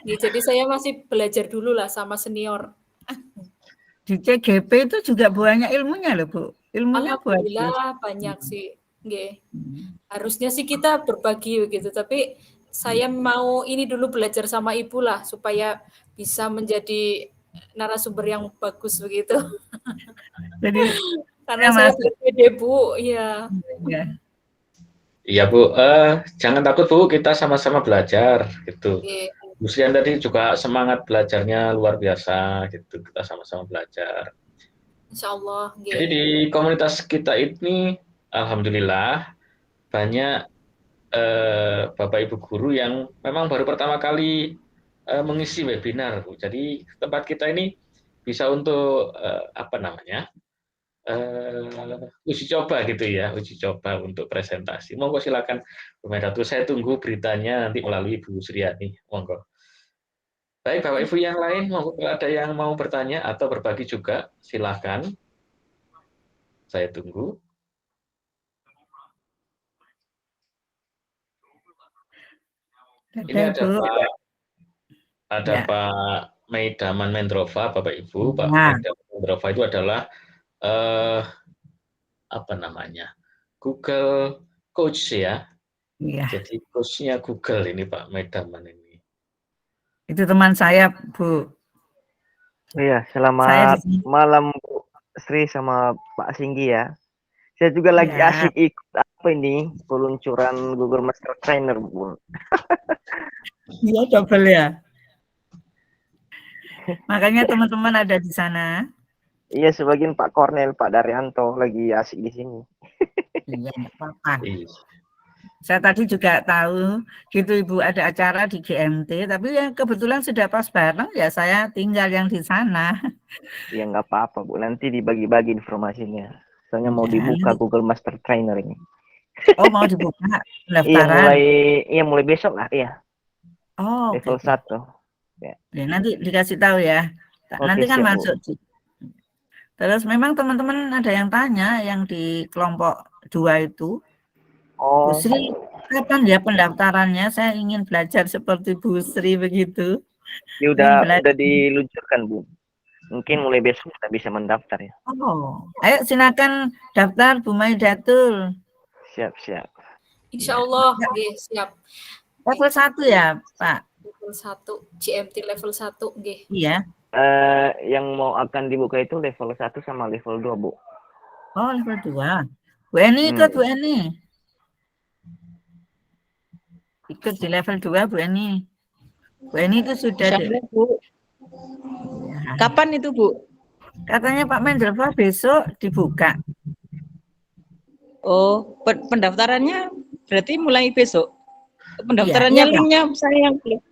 Ya, jadi saya masih belajar dulu lah sama senior. Di CGP itu juga banyak ilmunya loh Bu. Ilmunya Alhamdulillah banyak sih. Nggih. Harusnya sih kita berbagi begitu, tapi saya mau ini dulu belajar sama Ibu lah supaya bisa menjadi narasumber yang bagus begitu. Jadi Karena saya pede Bu, iya. Ya. Iya Bu, jangan takut Bu, kita sama-sama belajar gitu. Bu Srian tadi juga semangat belajarnya luar biasa gitu, kita sama-sama belajar. Insya Allah. Jadi di komunitas kita ini, alhamdulillah banyak Bapak Ibu guru yang memang baru pertama kali mengisi webinar Bu. Jadi tempat kita ini bisa untuk apa namanya? Uji coba gitu ya, uji coba untuk presentasi. Monggo silakan Bu Medatu, saya tunggu beritanya nanti melalui Bu Sriani. Monggo. Baik Bapak Ibu yang lain, monggo kalau ada yang mau bertanya atau berbagi juga, silakan. Saya tunggu. Ini ada Pak Meidaman Mendrova, Bapak Ibu. Pak Meidaman Mendrova itu adalah apa namanya, Google Coach ya. Iya. Jadi coach-nya Google ini Pak Meidaman ini. Itu teman saya Bu. Iya, selamat malam Bu Sri sama Pak Singgi ya. Saya juga lagi asik ikut apa ini, peluncuran Google Master Trainer Bu. Iya, double ya. Makanya teman-teman ada di sana. Iya, sebagian Pak Kornel, Pak Daryanto lagi asik di sini. Iya, nggak apa-apa. Saya tadi juga tahu gitu Ibu ada acara di GMT, tapi ya kebetulan sudah pas bareng ya saya tinggal yang di sana. Ya nggak apa-apa Bu, nanti dibagi-bagi informasinya. Soalnya mau dibuka Google Master Trainer ini. Oh, mau dibuka pendaftaran? Iya mulai besok lah, iya. Oh, level 1. Ya, nanti dikasih tahu ya. Nanti kan masuk. Terus memang teman-teman ada yang tanya yang di kelompok 2 itu. Bu Sri, kapan ya pendaftarannya? Saya ingin belajar seperti Bu Sri begitu. Ya udah diluncurkan Bu. Mungkin mulai besok kita bisa mendaftar ya. Oh, ayo silakan daftar Bu Maidatul. Siap. Insya Allah, siap. Level 1 ya, Pak? Level 1, GMT level 1, nggih. Iya. Yang mau akan dibuka itu level 1 sama level 2, Bu. Oh, level 2. Bu Eni ikut, Bu Eni. Ikut di level 2, Bu Eni. Bu Eni itu sudah Bu. Ya. Kapan itu, Bu? Katanya Pak Mendrova besok dibuka. Oh, pendaftarannya berarti mulai besok. Pendaftarannya linknya saya yang belum.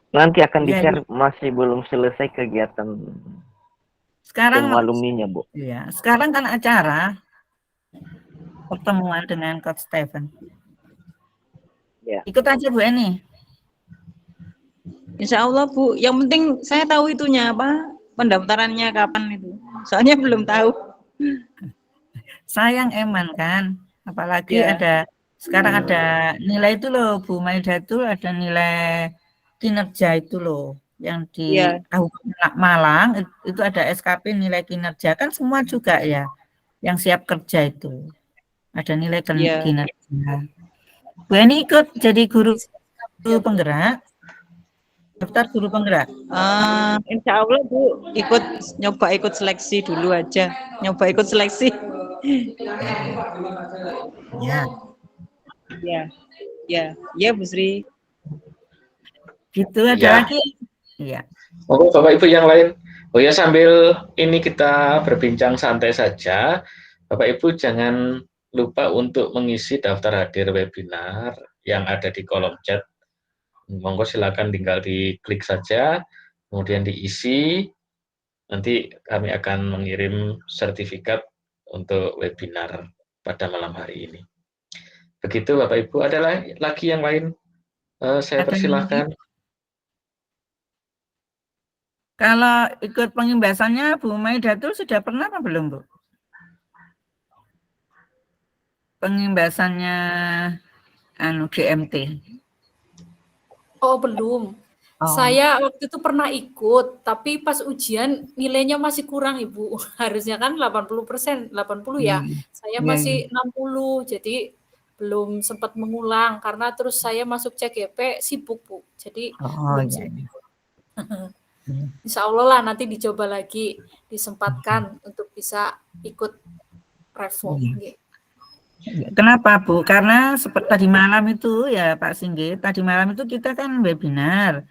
Nanti akan di-share, masih belum selesai kegiatan sekarang alumninya, Bu. Iya, sekarang kan acara pertemuan dengan Coach Stephen. Ya. Ikut aja Bu Eni. Insya Allah Bu, yang penting saya tahu itunya apa, pendaftarannya kapan itu. Soalnya belum tahu. Sayang Eman kan, apalagi ada sekarang ada nilai itu loh Bu Maidatul, ada nilai kinerja itu loh yang di Kabupaten Malang itu ada SKP nilai kinerja kan semua juga ya yang siap kerja itu ada nilai kinerja. Bu Eni ikut jadi guru penggerak, daftar guru penggerak. Insya Allah Bu ikut seleksi dulu aja, nyoba ikut seleksi. Ya Bu Sri. Gitu ada lagi. Iya. Bapak Ibu yang lain Oh ya, sambil ini kita berbincang santai saja, Bapak Ibu jangan lupa untuk mengisi daftar hadir webinar yang ada di kolom chat. Monggo silakan tinggal diklik saja, kemudian diisi, nanti kami akan mengirim sertifikat untuk webinar pada malam hari ini. Begitu Bapak Ibu, ada lagi yang lain? Saya persilahkan. Kalau ikut pengimbasannya Bu Mai Datul sudah pernah apa belum, Bu? Pengimbasannya GMT. Oh, belum. Oh. Saya waktu itu pernah ikut, tapi pas ujian nilainya masih kurang, Ibu. Harusnya kan 80%, 80 ya. Saya masih 60, jadi belum sempat mengulang karena terus saya masuk CGP sibuk, Bu. Jadi belum sempat. Insya Allah lah nanti dicoba lagi, disempatkan untuk bisa ikut Revo. Kenapa Bu? Karena seperti tadi malam itu ya Pak Singgih, tadi malam itu kita kan webinar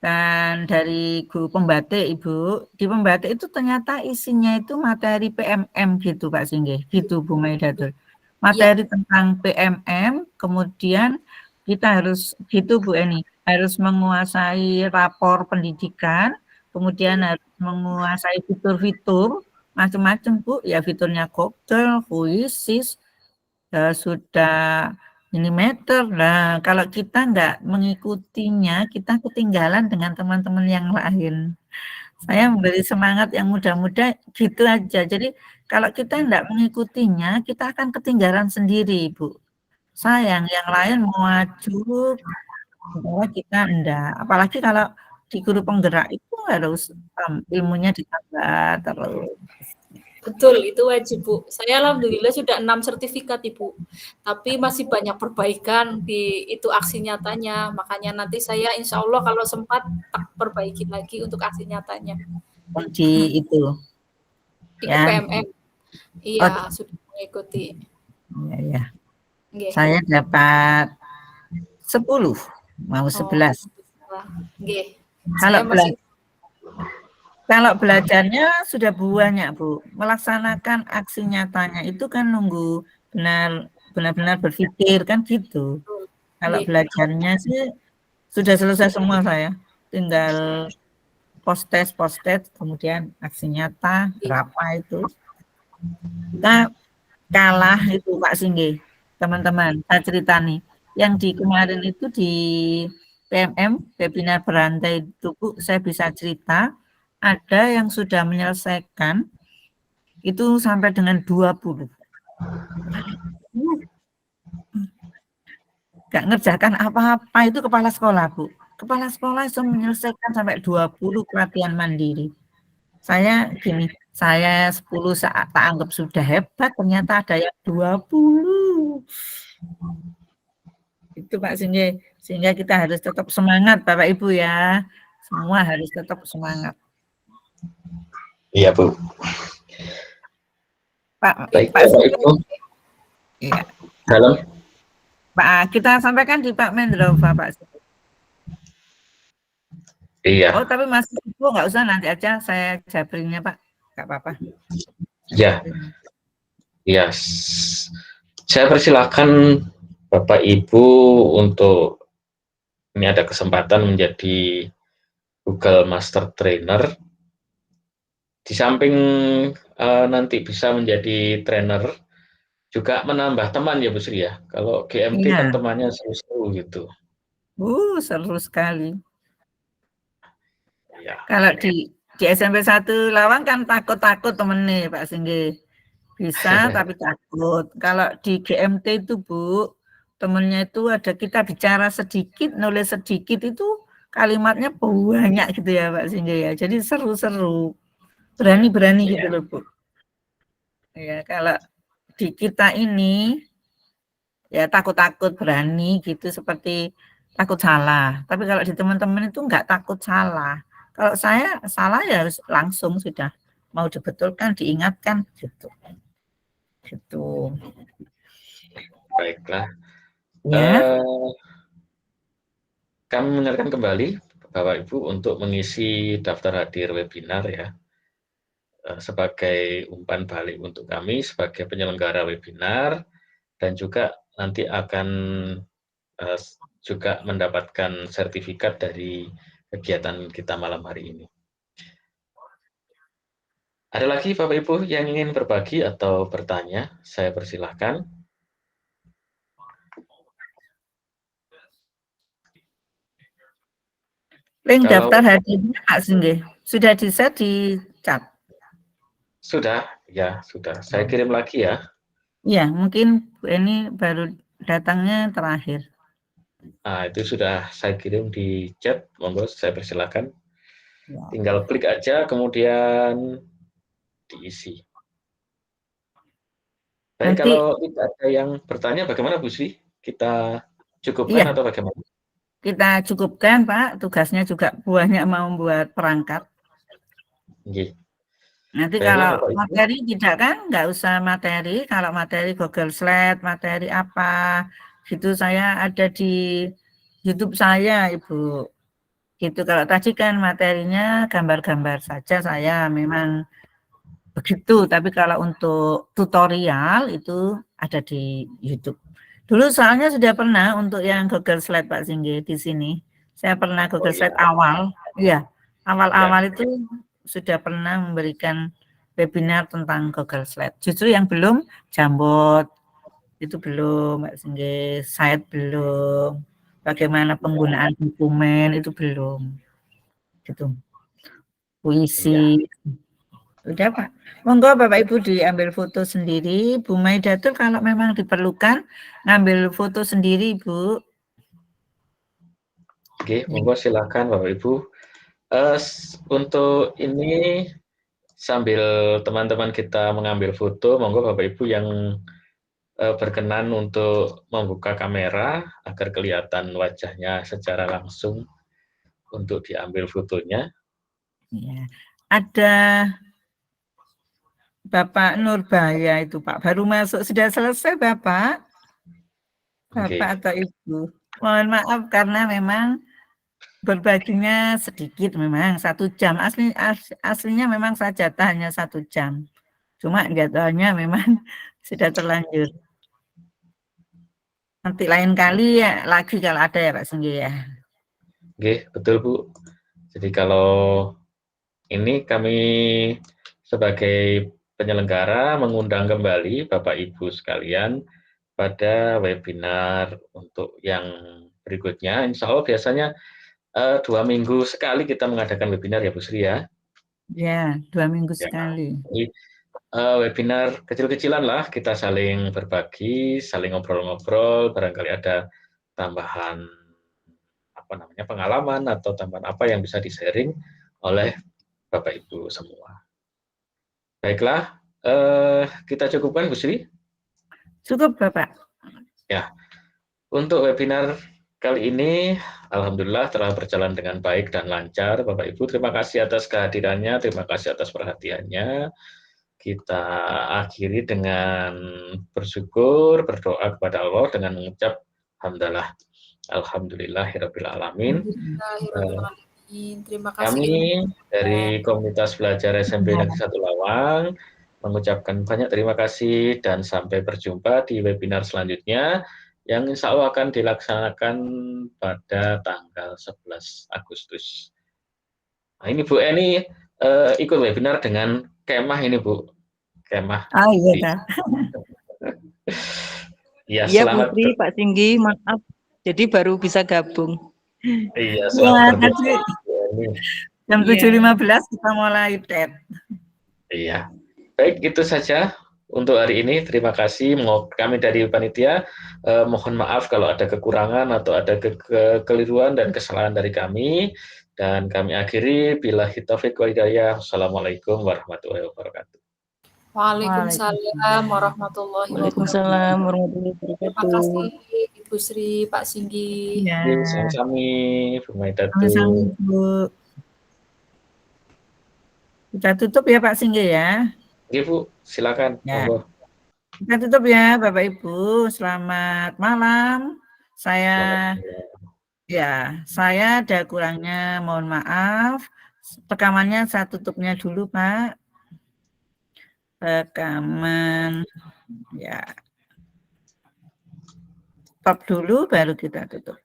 dan dari guru pembatik Ibu, di pembatik itu ternyata isinya itu materi PMM gitu Pak Singgih, gitu Bu Maidatul. Materi tentang PMM, kemudian kita harus gitu Bu Eni, harus menguasai rapor pendidikan, kemudian harus menguasai fitur-fitur macam-macam Bu, ya fiturnya Google, Quizzes, sudah milimeter. Nah, kalau kita nggak mengikutinya, kita ketinggalan dengan teman-teman yang lain. Saya memberi semangat yang muda-muda gitu aja. Jadi kalau kita nggak mengikutinya, kita akan ketinggalan sendiri, Bu. Sayang, yang lain maju, bahwa kita enggak. Apalagi kalau di guru penggerak itu harus ilmunya ditambah terus. Betul, itu wajib, Bu. Saya alhamdulillah sudah 6 sertifikat, Ibu. Tapi masih banyak perbaikan di itu aksi nyatanya. Makanya nanti saya insya Allah kalau sempat tak perbaiki lagi untuk aksi nyatanya. Di itu. Ikut ya. PMM. Iya, sudah mengikuti. Iya, ya. Saya dapat 10, mau 11. Kalau belajarnya sudah banyak, Bu. Melaksanakan aksi nyatanya itu kan nunggu benar-benar berpikir kan gitu. Kalau belajarnya sih sudah selesai semua saya. Tinggal post-test, kemudian aksi nyata, berapa itu. Kita kalah itu Pak Singgih. Teman-teman, saya cerita nih. Yang di kemarin itu di PMM, webinar berantai itu Bu, saya bisa cerita. Ada yang sudah menyelesaikan itu sampai dengan 20. Gak ngerjakan apa-apa itu kepala sekolah, Bu. Kepala sekolah bisa menyelesaikan sampai 20 pelatihan mandiri. Saya gini, saya 10 saat tak anggap sudah hebat, ternyata ada yang 20. Itu Pak Singgih, sehingga kita harus tetap semangat Bapak Ibu ya. Semua harus tetap semangat. Iya, Bu. Pak Ibu. Iya. Dalam. Pak, kita sampaikan di Pak Mendrova, Pak. Iya. Oh, tapi Mas Ibu nggak usah, nanti aja saya jabrinnya, Pak. Nggak apa-apa. Ya. Iya. Saya persilakan Bapak Ibu untuk ini ada kesempatan menjadi Google Master Trainer. Di samping nanti bisa menjadi trainer, juga menambah teman ya Bu Sri ya. Kalau GMT kan temannya seru-seru gitu. Seru sekali. Ya. Kalau di SMP 1 Lawang kan takut-takut temennya Pak Singgih. Bisa tapi takut. Kalau di GMT itu Bu, temennya itu ada kita bicara sedikit, nulis sedikit itu kalimatnya banyak gitu ya Pak Singgih ya. Jadi seru-seru. Berani-berani gitu loh Bu. Ya, kalau di kita ini ya takut-takut berani gitu seperti takut salah. Tapi kalau di teman-teman itu enggak takut salah. Kalau saya salah ya harus langsung sudah mau dibetulkan, diingatkan gitu. Gitu. Baiklah. Ya. Kami mendengarkan kembali Bapak Ibu untuk mengisi daftar hadir webinar ya, sebagai umpan balik untuk kami sebagai penyelenggara webinar, dan juga nanti akan juga mendapatkan sertifikat dari kegiatan kita malam hari ini. Ada lagi Bapak Ibu yang ingin berbagi atau bertanya? Saya persilahkan. Link daftar hadirnya Pak Singgi sudah di-set di chat? Sudah, ya sudah. Saya kirim lagi ya. Iya, mungkin Bu Eni baru datangnya terakhir. Nah, itu sudah saya kirim di chat, monggo saya persilakan. Ya. Tinggal klik aja, kemudian diisi. Baik, Nanti, kalau tidak ada yang bertanya, bagaimana Bu Sri? Kita cukupkan atau bagaimana? Kita cukupkan Pak, tugasnya juga banyak mau membuat perangkat. Oke. Nanti baiklah, kalau materi tidak kan, nggak usah materi. Kalau materi Google Slide, materi apa, gitu saya ada di YouTube saya, Ibu. Gitu. Kalau tadi kan materinya gambar-gambar saja saya memang begitu. Tapi kalau untuk tutorial itu ada di YouTube. Dulu soalnya sudah pernah untuk yang Google Slide Pak Singgi di sini. Saya pernah Google Slide awal. Iya, awal-awal itu sudah pernah memberikan webinar tentang Google Slide. Justru yang belum Jambot itu belum, Mbak Singgi, Slide belum, bagaimana penggunaan dokumen itu belum, gitu. Puisi, udah Pak. Monggo Bapak Ibu diambil foto sendiri. Bu Maidatul kalau memang diperlukan ngambil foto sendiri Bu. Oke, monggo silakan Bapak Ibu. Untuk ini sambil teman-teman kita mengambil foto, monggo Bapak Ibu yang berkenan untuk membuka kamera agar kelihatan wajahnya secara langsung untuk diambil fotonya. Ya. Ada Bapak Nurbaya itu Pak, baru masuk. Sudah selesai Bapak? Bapak atau Ibu? Mohon maaf karena memang berbaginya sedikit memang 1 jam. Aslinya memang sajatah hanya 1 jam. Cuma jadwalnya memang sudah terlanjur. Nanti lain kali ya lagi kalau ada ya Pak Singgi ya. Oke, betul Bu. Jadi kalau ini kami sebagai penyelenggara mengundang kembali Bapak Ibu sekalian pada webinar untuk yang berikutnya. Insya Allah biasanya 2 minggu sekali kita mengadakan webinar ya Bu Sri ya. Ya, 2 minggu sekali. Jadi, webinar kecil-kecilan lah, kita saling berbagi, saling ngobrol-ngobrol, barangkali ada tambahan pengalaman atau tambahan apa yang bisa di-sharing oleh Bapak Ibu semua. Baiklah, kita cukupkan Bu Sri? Cukup Bapak. Ya, untuk webinar kali ini alhamdulillah telah berjalan dengan baik dan lancar Bapak Ibu. Terima kasih atas kehadirannya, terima kasih atas perhatiannya. Kita akhiri dengan bersyukur, berdoa kepada Allah dengan mengucap hamdalah. Alhamdulillahirabbil alamin. Terima kasih. Kami dari komunitas belajar SMP Negeri 1 Lawang mengucapkan banyak terima kasih dan sampai berjumpa di webinar selanjutnya yang insya Allah akan dilaksanakan pada tanggal 11 Agustus. Nah, ini Bu Eni ikut webinar dengan kemah ini Bu. Kemah. Oh iya kan. Ya, Iya selamat. Putri, Pak Singgi, maaf. Jadi baru bisa gabung. Iya, selamat bergabung. Jam 7.15 kita mulai tet. Iya. Baik, itu saja untuk hari ini. Terima kasih. Kami dari panitia mohon maaf kalau ada kekurangan atau ada kekeliruan dan kesalahan dari kami. Dan kami akhiri billahi taufiq wal hidayah. Wassalamualaikum warahmatullahi wabarakatuh. Waalaikumsalam warahmatullahi wabarakatuh. Waalaikumsalam warahmatullahi wabarakatuh. Terima kasih Ibu Sri, Pak Singgi. Ya. Sama-sama, Bu Maidatul. Sama-sama, Bu. Kita tutup ya Pak Singgi ya. Oke Bu, silakan. Ya. Monggo. Kita tutup ya Bapak Ibu. Selamat malam. Saya Ya, saya ada kurangnya, mohon maaf. Rekamannya saya tutupnya dulu, Pak. Rekaman, ya. Stop dulu, baru kita tutup.